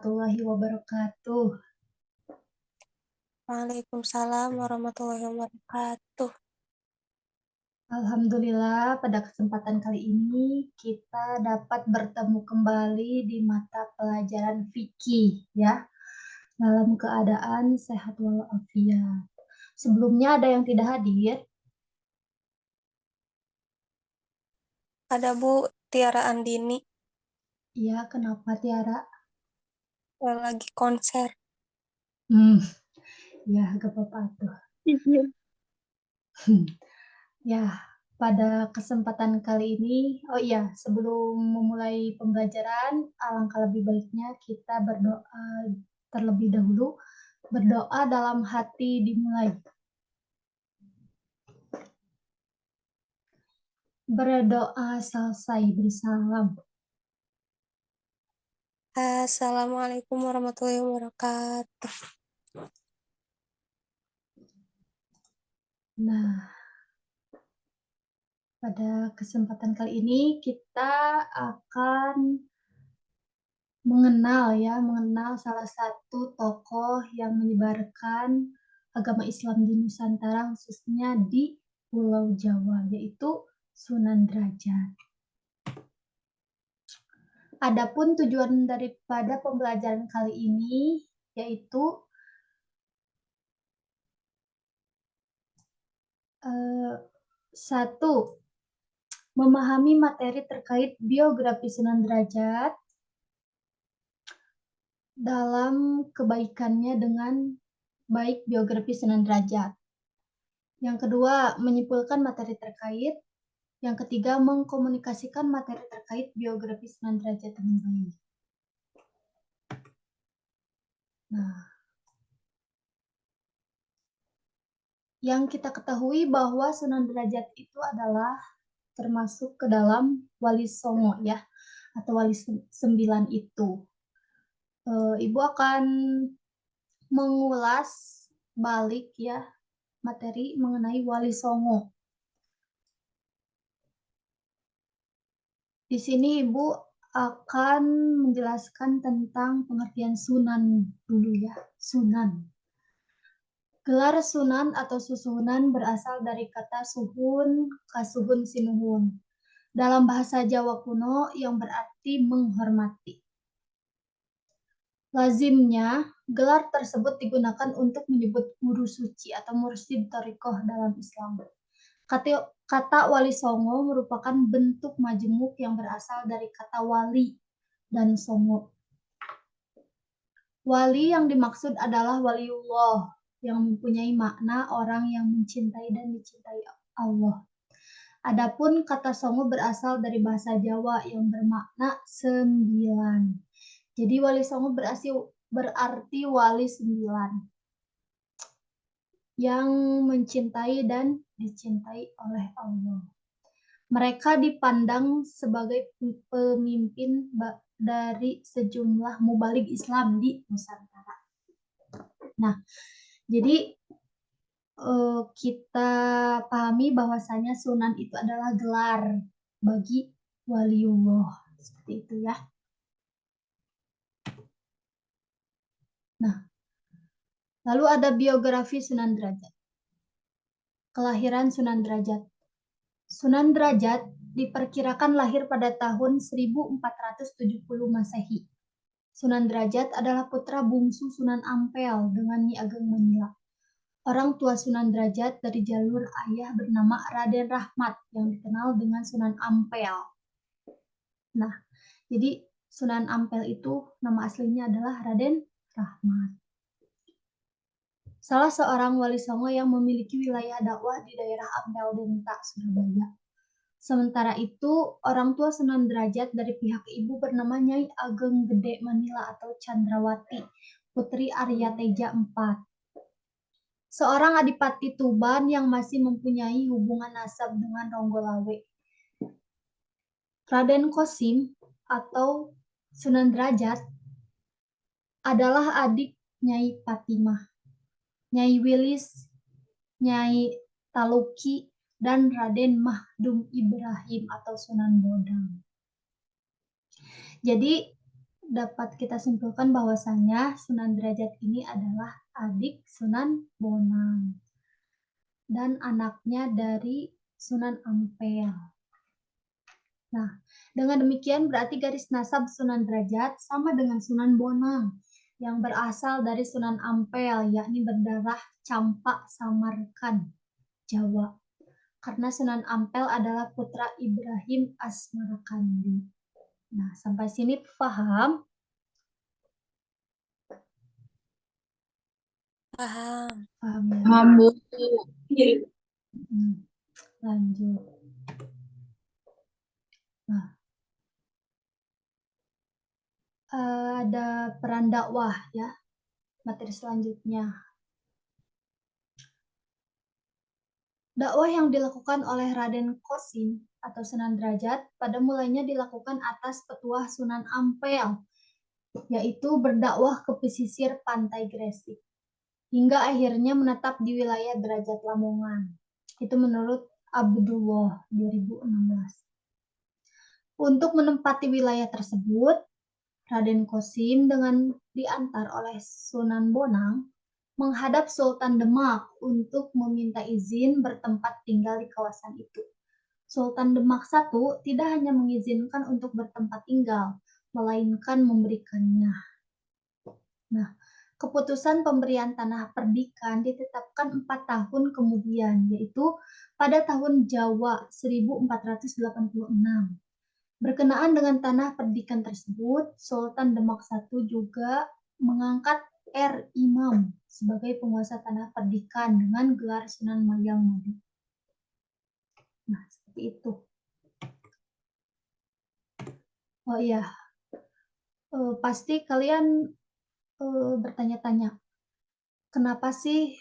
warahmatullahi wabarakatuh. Waalaikumsalam warahmatullahi wabarakatuh. Alhamdulillah, pada kesempatan kali ini kita dapat bertemu kembali di mata pelajaran fikih ya, dalam keadaan sehat walafiat. Sebelumnya ada yang tidak hadir? Ada Bu Tiara Andini Iya, kenapa Tiara? yang lagi konser. Ya, gak apa-apa tuh. Iya. Ya, pada kesempatan kali ini, oh iya, sebelum memulai pembelajaran, alangkah lebih baiknya kita berdoa terlebih dahulu. Berdoa dalam hati dimulai. Berdoa selesai bersalam. Assalamualaikum warahmatullahi wabarakatuh. Nah, pada kesempatan kali ini kita akan mengenal salah satu tokoh yang menyebarkan agama Islam di Nusantara, khususnya di Pulau Jawa, yaitu Sunan Derajat. Adapun tujuan daripada pembelajaran kali ini yaitu satu, memahami materi terkait biografi Sunan Derajat dalam kebaikannya dengan baik biografi Sunan Derajat. Yang kedua, menyimpulkan materi terkait. Yang ketiga, mengkomunikasikan materi terkait biografi Sunan Derajat dengan baik. Nah, yang kita ketahui bahwa Sunan Derajat itu adalah termasuk ke dalam Wali Songo ya, atau Wali 9 itu. Ibu akan mengulas balik ya materi mengenai Wali Songo. Di sini Ibu akan menjelaskan tentang pengertian Sunan dulu ya, Sunan. Gelar Sunan atau Susuhunan berasal dari kata suhun, kasuhun, sinuhun. Dalam bahasa Jawa kuno yang berarti menghormati. Lazimnya, gelar tersebut digunakan untuk menyebut guru suci atau mursyid thariqah dalam Islam. Kata Wali Songo merupakan bentuk majemuk yang berasal dari kata wali dan songo. Wali yang dimaksud adalah waliullah, yang mempunyai makna orang yang mencintai dan dicintai Allah. Adapun kata songo berasal dari bahasa Jawa yang bermakna 9. Jadi Wali Songo berarti wali 9 yang mencintai dan dicintai oleh Allah. Mereka dipandang sebagai pemimpin dari sejumlah mubalik Islam di Nusantara. Nah, jadi kita pahami bahwasanya Sunan itu adalah gelar bagi waliullah, seperti itu ya. Nah, lalu ada biografi Sunan Derajat. Kelahiran Sunan Derajat. Sunan Derajat diperkirakan lahir pada tahun 1470 Masehi. Sunan Derajat adalah putra bungsu Sunan Ampel dengan Nyi Ageng Manila. Orang tua Sunan Derajat dari jalur ayah bernama Raden Rahmat yang dikenal dengan Sunan Ampel. Nah, jadi Sunan Ampel itu nama aslinya adalah Raden Rahmat. Salah seorang wali songo yang memiliki wilayah dakwah di daerah Ampel Denta, Surabaya. Sementara itu, orang tua Sunan Derajat dari pihak ibu bernama Nyai Ageng Gede Manila atau Chandrawati, putri Arya Teja IV. Seorang adipati Tuban yang masih mempunyai hubungan nasab dengan Ronggolawe. Raden Kosim atau Sunan Derajat adalah adik Nyai Patimah, Nyai Wilis, Nyai Taluki, dan Raden Mahdum Ibrahim atau Sunan Bodang. Jadi dapat kita simpulkan bahwasanya Sunan Derajat ini adalah adik Sunan Bonang dan anaknya dari Sunan Ampel. Nah, dengan demikian berarti garis nasab Sunan Derajat sama dengan Sunan Bonang yang berasal dari Sunan Ampel, yakni berdarah Campak Samarkand, Jawa. Karena Sunan Ampel adalah putra Ibrahim Asmarakandi. Nah, sampai sini paham? Paham. Paham ya? Paham, Bu. Lanjut. Nah, ada peran dakwah ya, materi selanjutnya. Dakwah yang dilakukan oleh Raden Kosim atau Sunan Derajat pada mulanya dilakukan atas petuah Sunan Ampel, yaitu berdakwah ke pesisir pantai Gresik, hingga akhirnya menetap di wilayah Derajat Lamongan. Itu menurut Abdullah 2016. Untuk menempati wilayah tersebut, Raden Kosim dengan diantar oleh Sunan Bonang menghadap Sultan Demak untuk meminta izin bertempat tinggal di kawasan itu. Sultan Demak I tidak hanya mengizinkan untuk bertempat tinggal, melainkan memberikannya. Nah, keputusan pemberian tanah perdikan ditetapkan 4 tahun kemudian, yaitu pada tahun Jawa 1486. Berkenaan dengan tanah perdikan tersebut, Sultan Demak I juga mengangkat R. Imam sebagai penguasa tanah perdikan dengan gelar Sunan Mayang Madi. Nah, seperti itu. Oh iya, pasti kalian bertanya-tanya, kenapa sih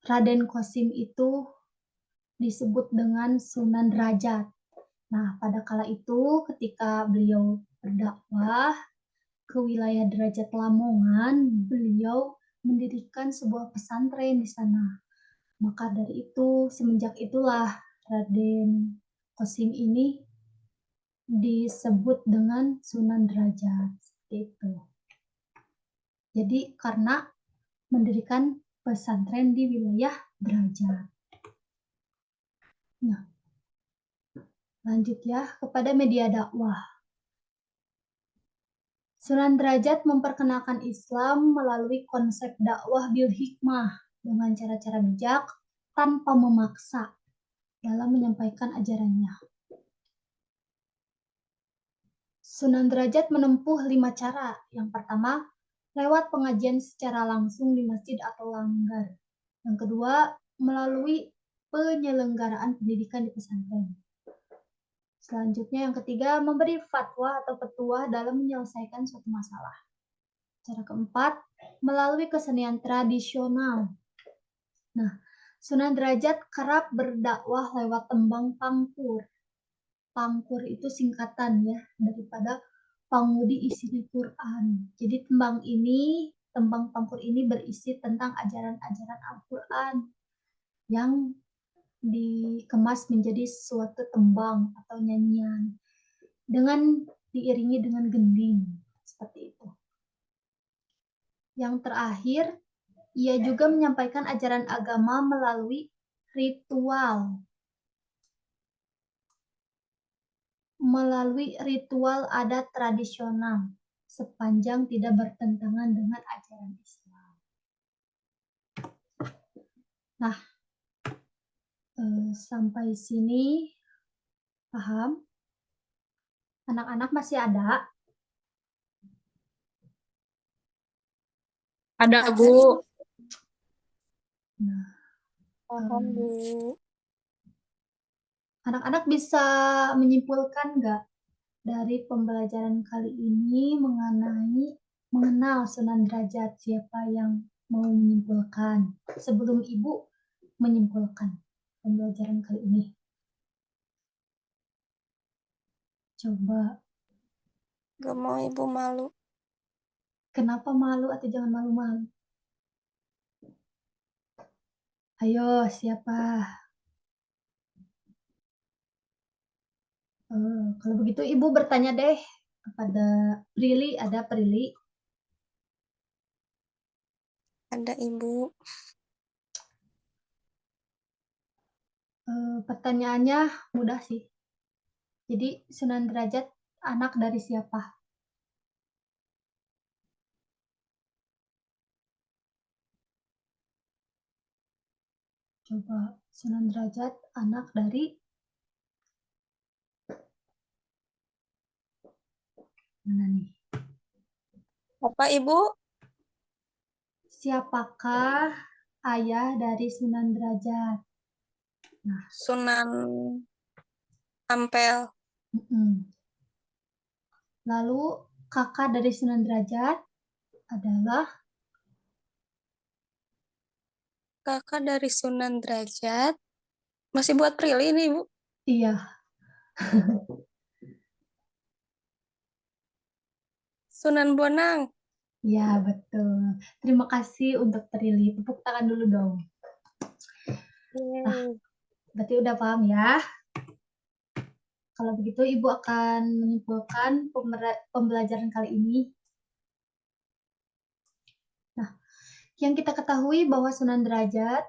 Raden Kosim itu disebut dengan Sunan Derajat? Nah, pada kala itu ketika beliau berdakwah ke wilayah Derajat Lamongan, beliau mendirikan sebuah pesantren di sana. Maka dari itu, semenjak itulah Raden Kosim ini disebut dengan Sunan Derajat. Seperti itu. Jadi karena mendirikan pesantren di wilayah Derajat. Nah, lanjut ya kepada media dakwah. Sunan Derajat memperkenalkan Islam melalui konsep dakwah bil hikmah dengan cara-cara bijak tanpa memaksa dalam menyampaikan ajarannya. Sunan Derajat menempuh 5 cara. Yang pertama, lewat pengajian secara langsung di masjid atau langgar. Yang kedua, melalui penyelenggaraan pendidikan di pesantren. Selanjutnya yang ketiga, memberi fatwa atau petuah dalam menyelesaikan suatu masalah. Cara keempat, melalui kesenian tradisional. Nah, Sunan Derajat kerap berdakwah lewat tembang pangkur. Pangkur itu singkatan ya daripada pangudi isi Quran. Jadi tembang pangkur ini berisi tentang ajaran-ajaran Al-Quran yang dikemas menjadi suatu tembang atau nyanyian dengan diiringi dengan gending seperti itu. Yang terakhir, ia juga menyampaikan ajaran agama melalui ritual adat tradisional sepanjang tidak bertentangan dengan ajaran Islam. Nah, sampai sini paham? Anak-anak masih ada? Ada, Bu. Nah, Paham, Bu. anak-anak bisa menyimpulkan nggak dari pembelajaran kali ini mengenal Sunan Derajat? Siapa yang mau menyimpulkan sebelum Ibu menyimpulkan pembelajaran kali ini? Coba. Gak mau Ibu malu. Kenapa malu atau jangan malu-malu? Ayo, siapa? Kalau begitu Ibu bertanya deh Kepada Prilly, ada Prilly? Ada Ibu. Pertanyaannya mudah sih. Jadi Sunan Derajat anak dari siapa? Coba, Sunan Derajat anak dari mana nih? Apa Ibu? Siapakah ayah dari Sunan Derajat? Sunan Ampel. Lalu kakak dari Sunan Derajat adalah Kakak dari Sunan Derajat. Masih buat Prilly nih Ibu. iya, Sunan Bonang. iya betul. Terima kasih untuk Prilly. Tepuk tangan dulu dong. Nah, berarti udah paham ya. Kalau begitu Ibu akan menyimpulkan pembelajaran kali ini. Nah, yang kita ketahui bahwa Sunan Derajat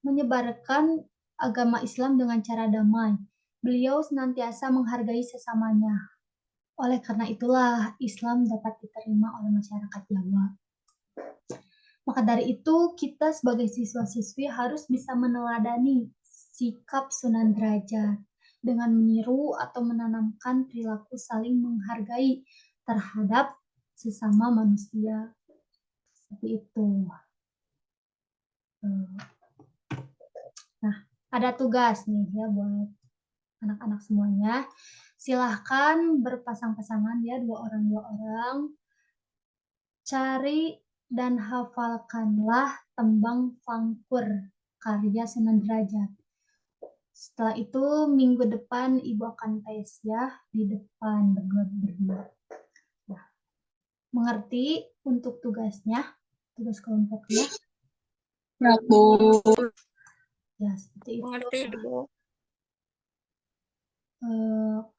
menyebarkan agama Islam dengan cara damai. Beliau senantiasa menghargai sesamanya. Oleh karena itulah Islam dapat diterima oleh masyarakat Jawa. Maka dari itu kita sebagai siswa-siswi harus bisa meneladani sikap Sunan Derajat dengan meniru atau menanamkan perilaku saling menghargai terhadap sesama manusia. Seperti itu. Nah, ada tugas nih ya buat anak-anak semuanya. Silahkan berpasang-pasangan ya, dua orang. Cari dan hafalkanlah tembang Fangkur karya Sunan Derajat. Setelah itu minggu depan Ibu akan tes ya di depan berdua. Nah, mengerti untuk tugasnya, tugas kelompoknya? Ya, Bu. Ya, seperti itu. Mengerti Ibu.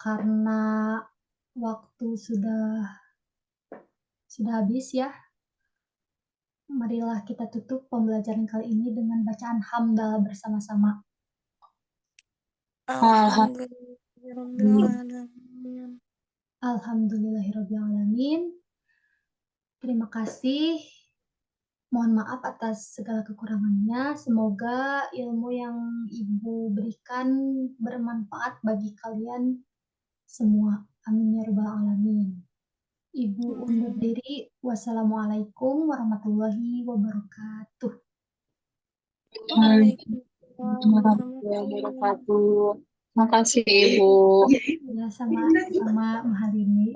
Karena waktu sudah habis ya. Marilah kita tutup pembelajaran kali ini dengan bacaan hamdalah bersama-sama. Alhamdulillahirrahmanirrahim. Alhamdulillahirrahmanirrahim. Terima kasih. Mohon maaf atas segala kekurangannya. Semoga ilmu yang Ibu berikan bermanfaat bagi kalian semua. Amin ya rabbal alamin. Ibu undur diri. Wassalamualaikum warahmatullahi wabarakatuh. Waalaikumsalam warahmatullahi wabarakatuh. Terima kasih, Ibu. Ya, sama-sama Mahalini.